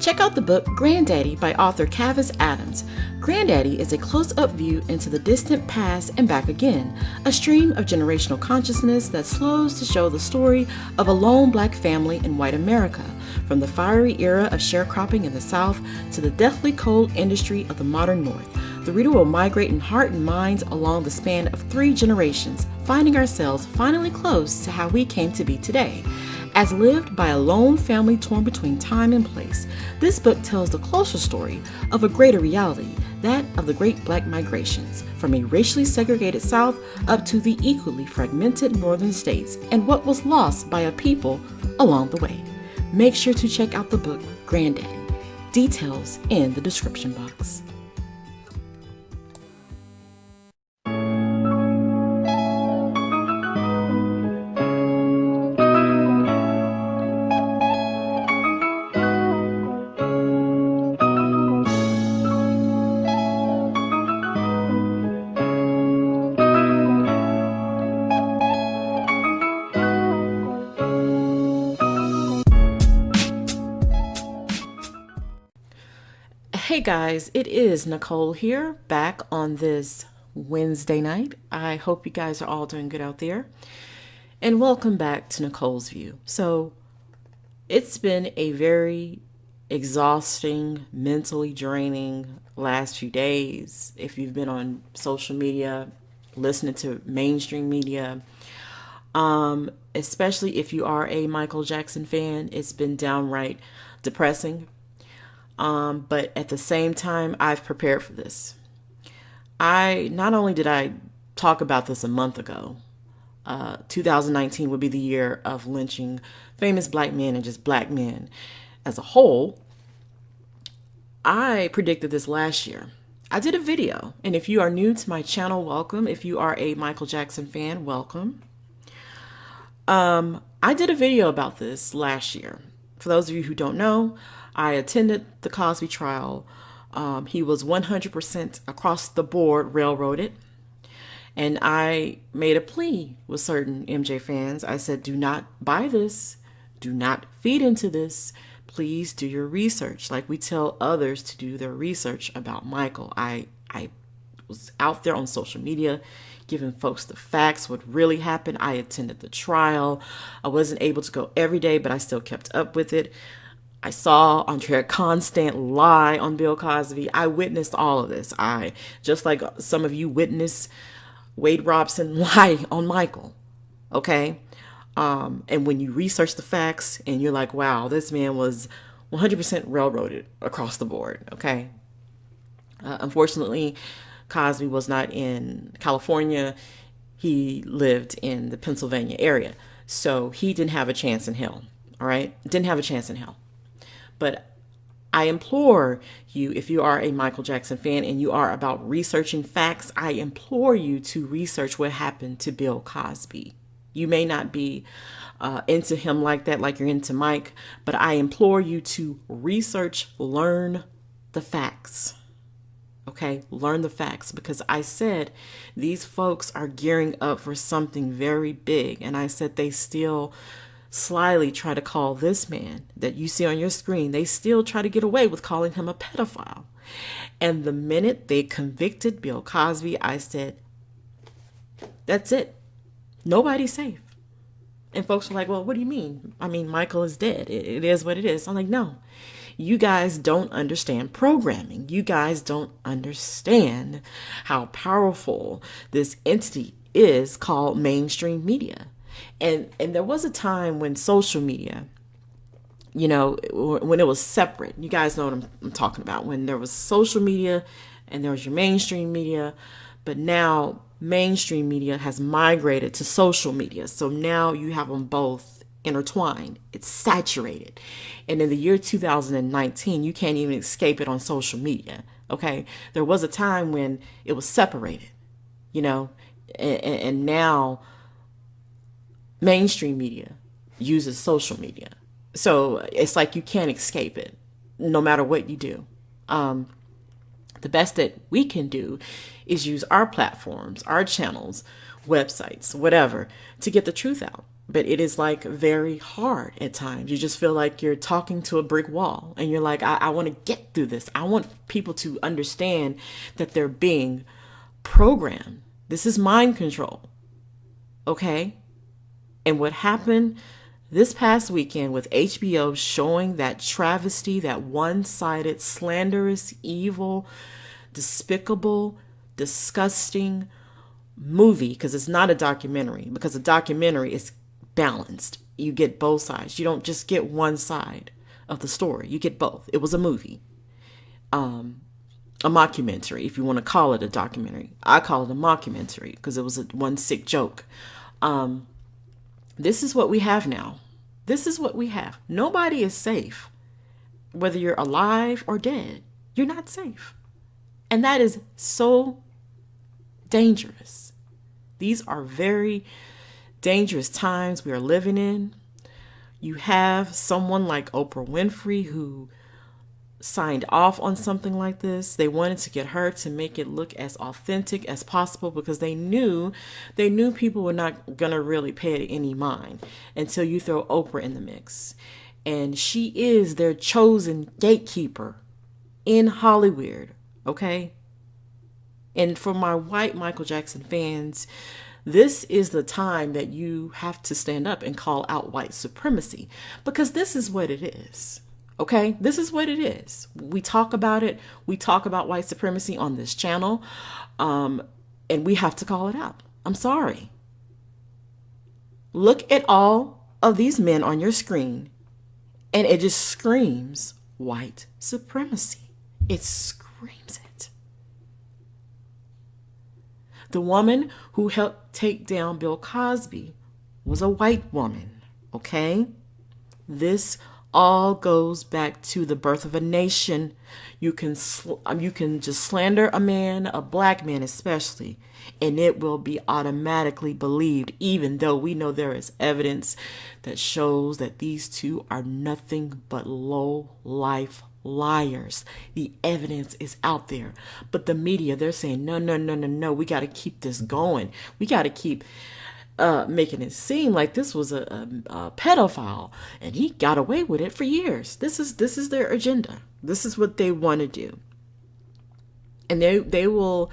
Check out the book Grandaddy by author Cavis. Grandaddy is a close-up view into the distant past and back again, a stream of generational consciousness that slows to show the story of a lone black family in white America, from the fiery era of sharecropping in the South to the deathly coal industry of the modern North. The reader will migrate in heart and mind along the span of 3 generations, finding ourselves finally close to how we came to be today. As lived by a lone family torn between time and place, this book tells the closer story of a greater reality, that of the Great Black Migrations, from a racially segregated South up to the equally fragmented northern states, and what was lost by a people along the way. Make sure to check out the book Grandaddy. Details in the description box. Hey guys, it is Nicole here, back on this Wednesday night. I hope you guys are all doing good out there. And welcome back to Nicole's View. So, it's been a very exhausting, mentally draining last few days. If you've been on social media, listening to mainstream media, especially if you are a Michael Jackson fan, it's been downright depressing. But at the same time, I've prepared for this. Not only did I talk about this a month ago, 2019 would be the year of lynching famous black men and just black men as a whole. I predicted this last year. I did a video, and if you are new to my channel, welcome. If you are a Michael Jackson fan, welcome. I did a video about this last year. For those of you who don't know, I attended the Cosby trial. He was 100% across the board railroaded. And I made a plea with certain MJ fans. I said, do not buy this. Do not feed into this. Please do your research. Like we tell others to do their research about Michael. I was out there on social media giving folks the facts, what really happened. I attended the trial. I wasn't able to go every day, but I still kept up with it. I saw Andrea Constant lie on Bill Cosby. I witnessed all of this. Just like some of you witnessed Wade Robson lie on Michael. Okay? And when you research the facts and you're like, wow, this man was 100% railroaded across the board. Okay? Unfortunately, Cosby was not in California. He lived in the Pennsylvania area. So he didn't have a chance in hell. All right? Didn't have a chance in hell. But I implore you, if you are a Michael Jackson fan and you are about researching facts, I implore you to research what happened to Bill Cosby. You may not be into him like that, like you're into Mike, but I implore you to research, learn the facts. Okay, learn the facts, because I said these folks are gearing up for something very big. And I said they still slyly try to call this man that you see on your screen, they still try to get away with calling him a pedophile. And the minute they convicted Bill Cosby, I said, that's it. Nobody's safe. And folks were like, well, what do you mean? I mean, Michael is dead. It is what it is. I'm like, no, you guys don't understand programming. You guys don't understand how powerful this entity is called mainstream media. And there was a time when social media, you know, when it was separate. You guys know what I'm talking about. When there was social media and there was your mainstream media. But now mainstream media has migrated to social media. So now you have them both intertwined. It's saturated. And in the year 2019, you can't even escape it on social media. Okay. There was a time when it was separated, you know, and now mainstream media uses social media. So it's like you can't escape it no matter what you do. The best that we can do is use our platforms, our channels, websites, whatever, to get the truth out. but it is like very hard at times. You just feel like you're talking to a brick wall and you're like, I want to get through this. I want people to understand that they're being programmed. This is mind control. Okay? And what happened this past weekend with HBO showing that travesty, that one-sided, slanderous, evil, despicable, disgusting movie, because it's not a documentary, because a documentary is balanced. You get both sides. You don't just get one side of the story. You get both. It was a movie. A mockumentary, if you want to call it a documentary. I call it a mockumentary because it was one sick joke. This is what we have now. This is what we have. Nobody is safe. Whether you're alive or dead, you're not safe. And that is so dangerous. These are very dangerous times we are living in. You have someone like Oprah Winfrey who signed off on something like this. They wanted to get her to make it look as authentic as possible because they knew people were not gonna really pay it any mind until you throw Oprah in the mix. And she is their chosen gatekeeper in Hollywood, okay? And for my white Michael Jackson fans, this is the time that you have to stand up and call out white supremacy, because this is what it is. Okay, this is what it is. We talk about it. We talk about white supremacy on this channel, and we have to call it out. I'm sorry. Look at all of these men on your screen, and it just screams white supremacy. It screams it. The woman who helped take down Bill Cosby was a white woman, okay? This all goes back to the birth of a nation. You can just slander a man, a black man especially, and it will be automatically believed, even though we know there is evidence that shows that these two are nothing but low-life liars. The evidence is out there. But the media, they're saying, no, we got to keep this going. We got to keep making it seem like this was a pedophile and he got away with it for years. This is their agenda. This is what they want to do. And they will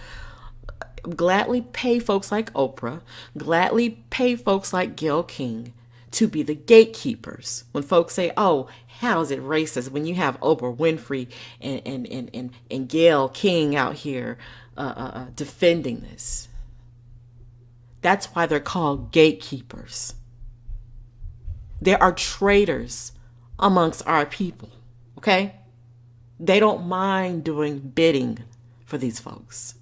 gladly pay folks like Oprah, gladly pay folks like Gayle King to be the gatekeepers. When folks say, oh, how is it racist when you have Oprah Winfrey and Gayle King out here defending this? That's why they're called gatekeepers. There are traitors amongst our people, okay? They don't mind doing bidding for these folks.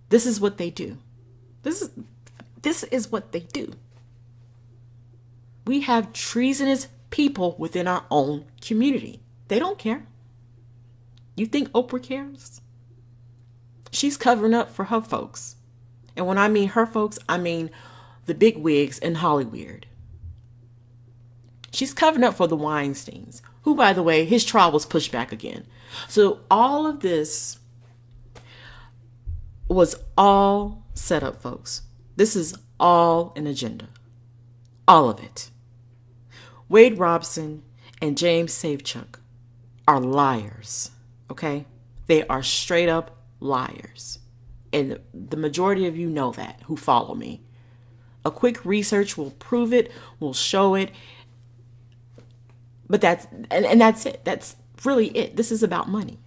This is what they do. This is what they do. We have treasonous people within our own community. They don't care. You think Oprah cares? She's covering up for her folks. And when I mean her folks, I mean the big wigs in Hollywood. She's covering up for the Weinsteins, who, by the way, his trial was pushed back again. So all of this was all set up, folks. This is all an agenda. All of it. Wade Robson and James Safechuck are liars, okay? They are straight up liars. And the majority of you know that, who follow me. A quick research will prove it, will show it. But that's it. That's really it. This is about money.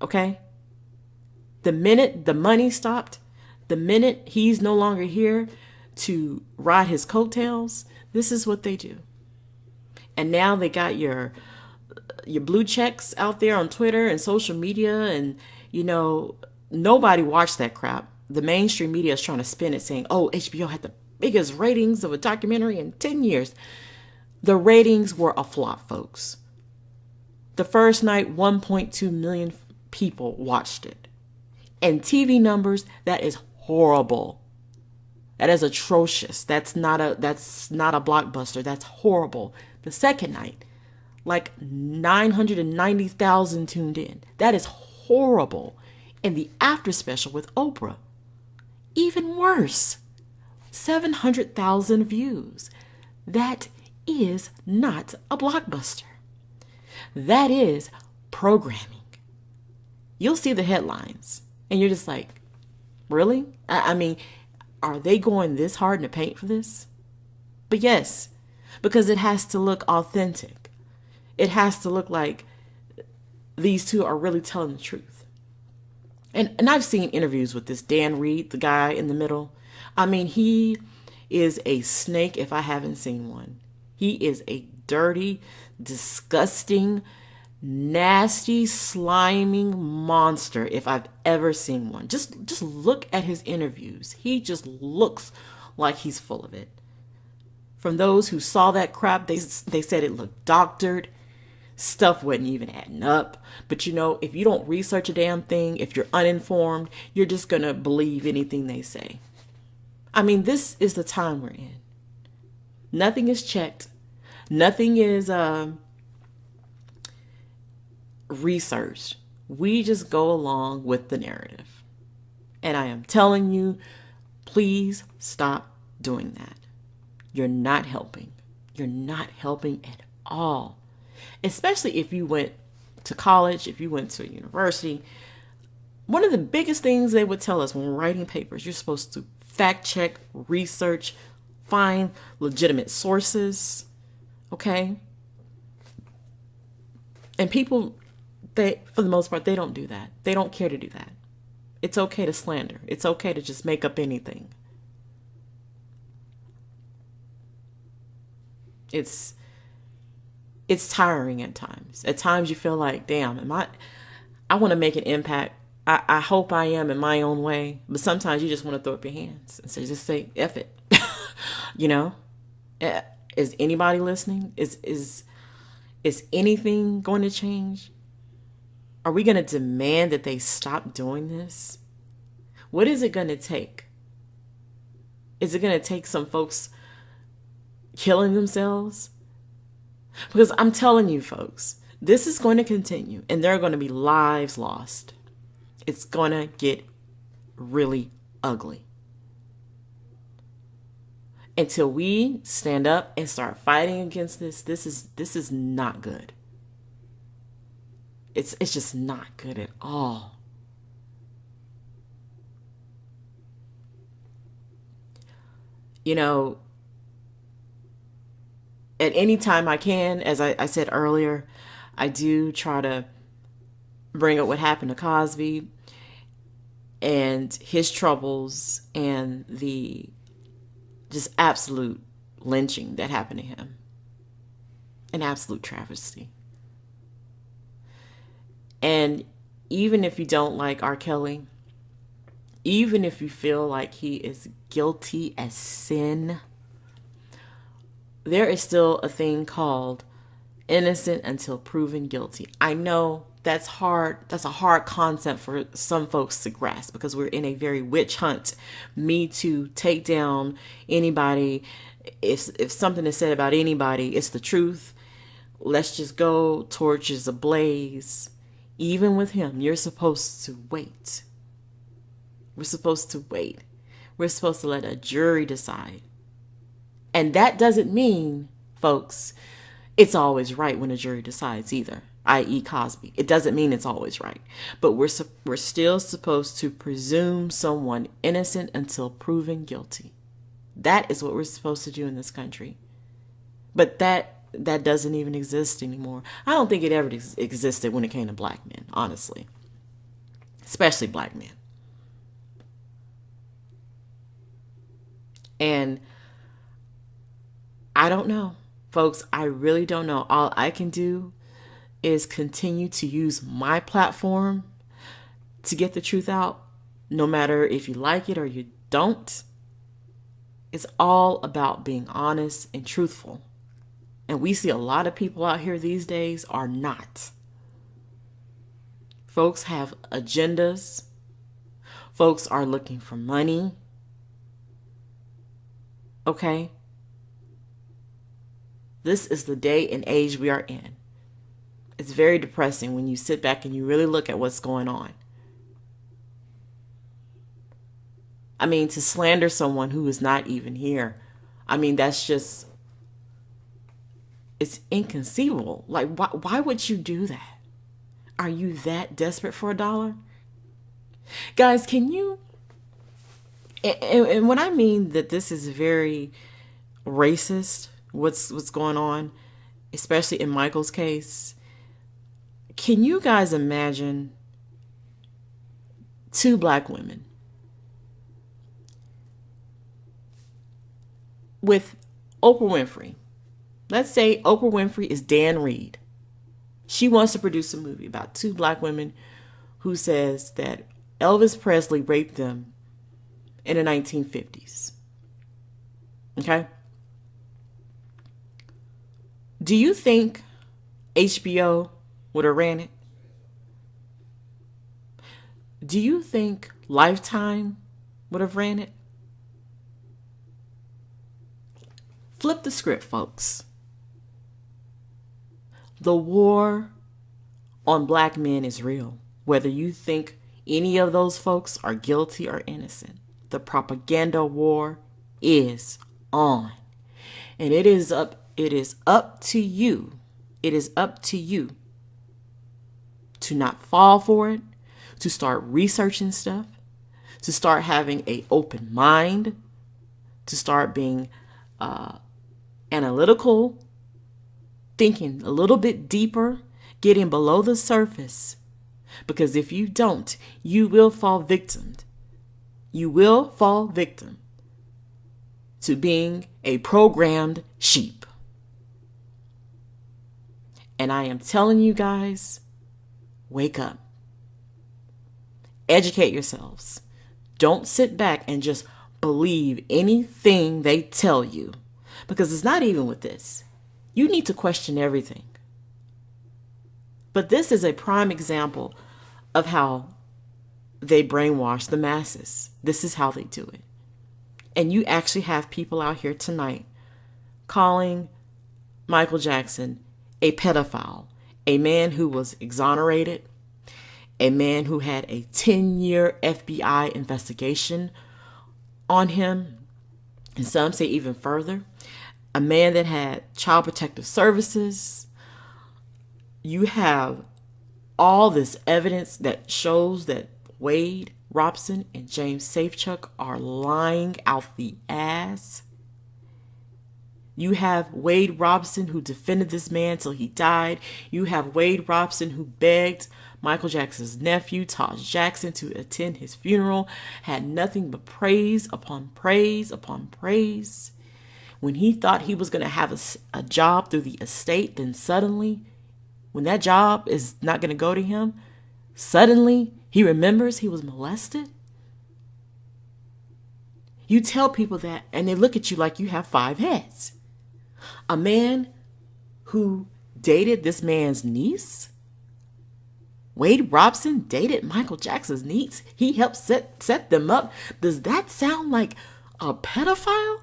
Okay? The minute the money stopped, the minute he's no longer here to ride his coattails, this is what they do. And now they got your blue checks out there on Twitter and social media, and nobody watched that crap. The mainstream media is trying to spin it saying, oh, HBO had the biggest ratings of a documentary in 10 years. The ratings were a flop, folks. The first night, 1.2 million people watched it. And TV numbers, that is horrible. That is atrocious. That's not a blockbuster. That's horrible. The second night, like 990,000 tuned in. That is horrible. And the after special with Oprah, even worse. 700,000 views. That is not a blockbuster. That is programming. You'll see the headlines and you're just like, really? I mean, are they going this hard in the paint for this? But yes, because it has to look authentic. It has to look like these two are really telling the truth. And I've seen interviews with this Dan Reed, the guy in the middle. I mean, he is a snake if I haven't seen one. He is a dirty, disgusting, nasty, sliming monster if I've ever seen one. Just look at his interviews. He just looks like he's full of it. From those who saw that crap, they said it looked doctored. Stuff wasn't even adding up. But you know, if you don't research a damn thing, if you're uninformed, you're just going to believe anything they say. I mean, this is the time we're in. Nothing is checked. Nothing is researched. We just go along with the narrative. And I am telling you, please stop doing that. You're not helping. You're not helping at all. Especially if you went to college, if you went to a university. One of the biggest things they would tell us when we're writing papers, you're supposed to fact check, research, find legitimate sources. Okay? And people, for the most part, they don't do that. They don't care to do that. It's okay to slander. It's okay to just make up anything. It's tiring at times. At times you feel like, damn, I want to make an impact. I hope I am in my own way. But sometimes you just want to throw up your hands and just say, F it. You know? Is anybody listening? Is anything going to change? Are we going to demand that they stop doing this? What is it going to take? Is it going to take some folks killing themselves? Because I'm telling you, folks, this is going to continue and there are going to be lives lost. It's going to get really ugly. Until we stand up and start fighting against this is not good. It's just not good at all. You know, at any time I can, as I said earlier, I do try to bring up what happened to Cosby and his troubles and the just absolute lynching that happened to him. An absolute travesty. And even if you don't like RKelly, even if you feel like he is guilty as sin, there is still a thing called innocent until proven guilty. I know that's hard. That's a hard concept for some folks to grasp because we're in a very witch hunt. Me to take down anybody. If something is said about anybody, it's the truth. Let's just go, torches ablaze. Even with him, you're supposed to wait. We're supposed to wait. We're supposed to let a jury decide. And that doesn't mean, folks, it's always right when a jury decides either, i.e. Cosby. It doesn't mean it's always right. But we're still supposed to presume someone innocent until proven guilty. That is what we're supposed to do in this country. But that doesn't even exist anymore. I don't think it ever existed when it came to black men, honestly. Especially black men. And I don't know, folks. I really don't know. All I can do is continue to use my platform to get the truth out, no matter if you like it or you don't. It's all about being honest and truthful. And we see a lot of people out here these days are not. Folks have agendas. Folks are looking for money. Okay? This is the day and age we are in. It's very depressing when you sit back and you really look at what's going on. I mean, to slander someone who is not even here. I mean, that's just, it's inconceivable. Like, why would you do that? Are you that desperate for $1? Guys, can you, and what I mean that this is very racist, what's going on, especially in Michael's case. Can you guys imagine two black women with Oprah Winfrey? Let's say Oprah Winfrey is Dan Reed. She wants to produce a movie about two black women who says that Elvis Presley raped them in the 1950s. Okay? Do you think HBO would have ran it? Do you think Lifetime would have ran it? Flip the script, folks. The war on black men is real. Whether you think any of those folks are guilty or innocent, the propaganda war is on. And it is up to you. It is up to you to not fall for it, to start researching stuff, to start having an open mind, to start being analytical, thinking a little bit deeper, getting below the surface. Because if you don't, you will fall victim. You will fall victim to being a programmed sheep. And I am telling you guys, wake up. Educate yourselves. Don't sit back and just believe anything they tell you. Because it's not even with this. You need to question everything. But this is a prime example of how they brainwash the masses. This is how they do it. And you actually have people out here tonight calling Michael Jackson a pedophile, a man who was exonerated, a man who had a 10-year FBI investigation on him, and some say even further, a man that had child protective services. You have all this evidence that shows that Wade Robson and James Safechuck are lying out the ass. You have Wade Robson who defended this man till he died. You have Wade Robson who begged Michael Jackson's nephew, Taj Jackson, to attend his funeral, had nothing but praise upon praise upon praise. When he thought he was going to have a job through the estate, then suddenly, when that job is not going to go to him, suddenly he remembers he was molested. You tell people that and they look at you like you have 5 heads. A man who dated this man's niece, Wade Robson dated Michael Jackson's niece. He helped set them up. Does that sound like a pedophile?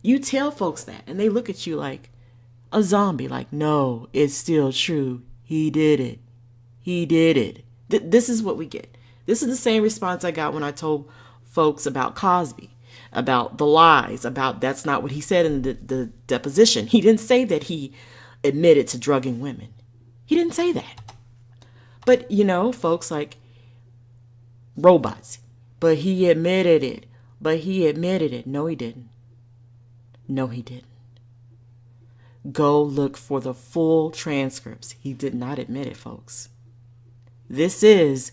You tell folks that and they look at you like a zombie, like, no, it's still true. He did it. He did it. This is what we get. This is the same response I got when I told folks about Cosby, about the lies, about that's not what he said in the deposition. He didn't say that he admitted to drugging women. He didn't say that. But, you know, folks like robots. But he admitted it. But he admitted it. No, he didn't. No, he didn't. Go look for the full transcripts. He did not admit it, folks. This is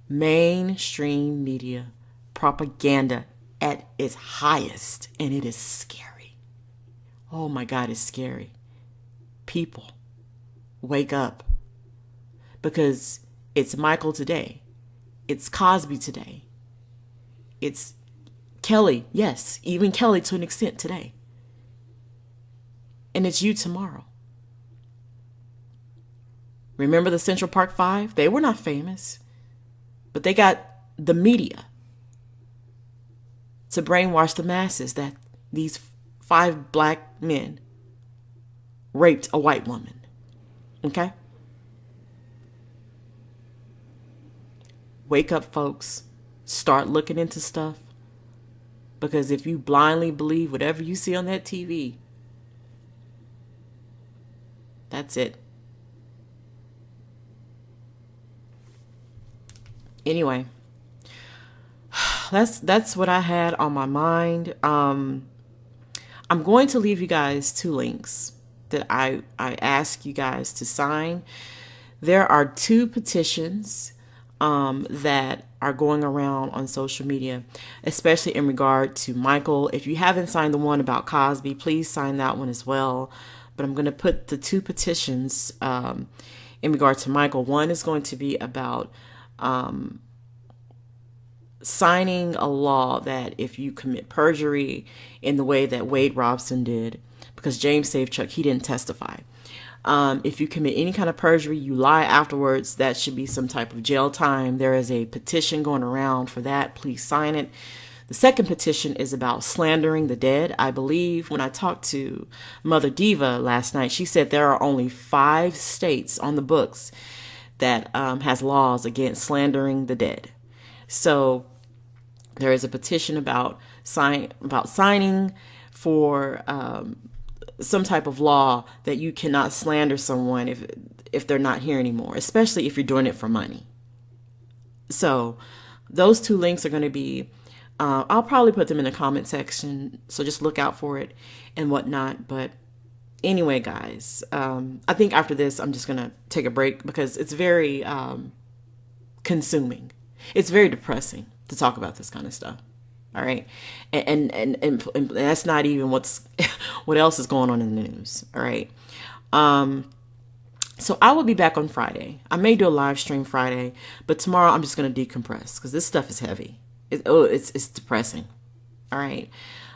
mainstream media propaganda at its highest, and it is scary. Oh my God, it's scary. People, wake up. Because it's Michael today. It's Cosby today. It's Kelly, yes, even Kelly to an extent today. And it's you tomorrow. Remember the Central Park Five? They were not famous, but they got the media to brainwash the masses that these 5 black men raped a white woman. Okay? Wake up, folks. start looking into stuff. Because if you blindly believe whatever you see on that TV, that's it. Anyway, that's what I had on my mind. I'm going to leave you guys 2 links that I ask you guys to sign. There are 2 petitions that are going around on social media, especially in regard to Michael. If you haven't signed the one about Cosby, please sign that one as well. But I'm going to put the 2 petitions in regard to Michael. One is going to be about signing a law that if you commit perjury in the way that Wade Robson did, because James Safechuck, he didn't testify. If you commit any kind of perjury, you lie afterwards, that should be some type of jail time. There is a petition going around for that. Please sign it. The second petition is about slandering the dead. I believe when I talked to Mother Diva last night, she said there are only 5 states on the books that has laws against slandering the dead. So there is a petition about signing for some type of law that you cannot slander someone if they're not here anymore, especially if you're doing it for money. So those 2 links are going to be, I'll probably put them in the comment section, so just look out for it and whatnot. But anyway, guys, I think after this, I'm just going to take a break because it's very consuming. It's very depressing to talk about this kind of stuff. All right. And that's not even what else is going on in the news. All right. So I will be back on Friday. I may do a live stream Friday, but tomorrow I'm just going to decompress because this stuff is heavy. It's depressing. All right.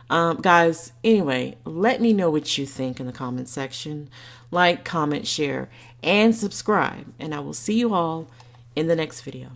Guys, anyway, let me know what you think in the comment section. Like, comment, share, and subscribe. And I will see you all in the next video.